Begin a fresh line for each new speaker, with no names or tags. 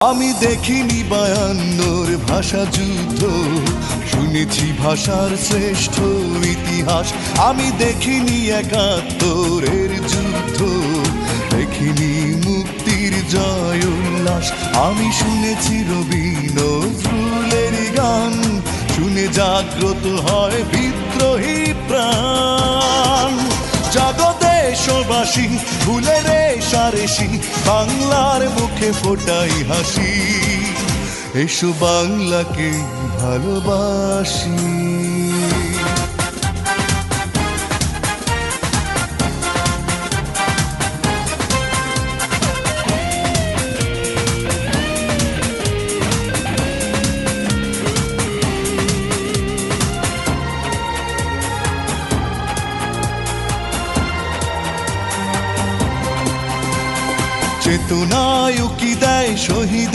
আমি দেখিনি 52 ভাষা যুদ্ধ, শুনেছি ভাষার শ্রেষ্ঠ ইতিহাস। আমি দেখিনি 71 যুদ্ধ, দেখিনি মুক্তির জয় উল্লাস। আমি শুনেছি রবি নজরুলের গান, শুনে জাগ্রত হয় বিদ্রোহী প্রাণ। জাগো দেশবাসী, ভুলে রে সারেসি, বাংলার মুখে ফোটাই হাসি। এসো বাংলাকে ভালোবাসি। চেতনায় উকি দেয় শহীদ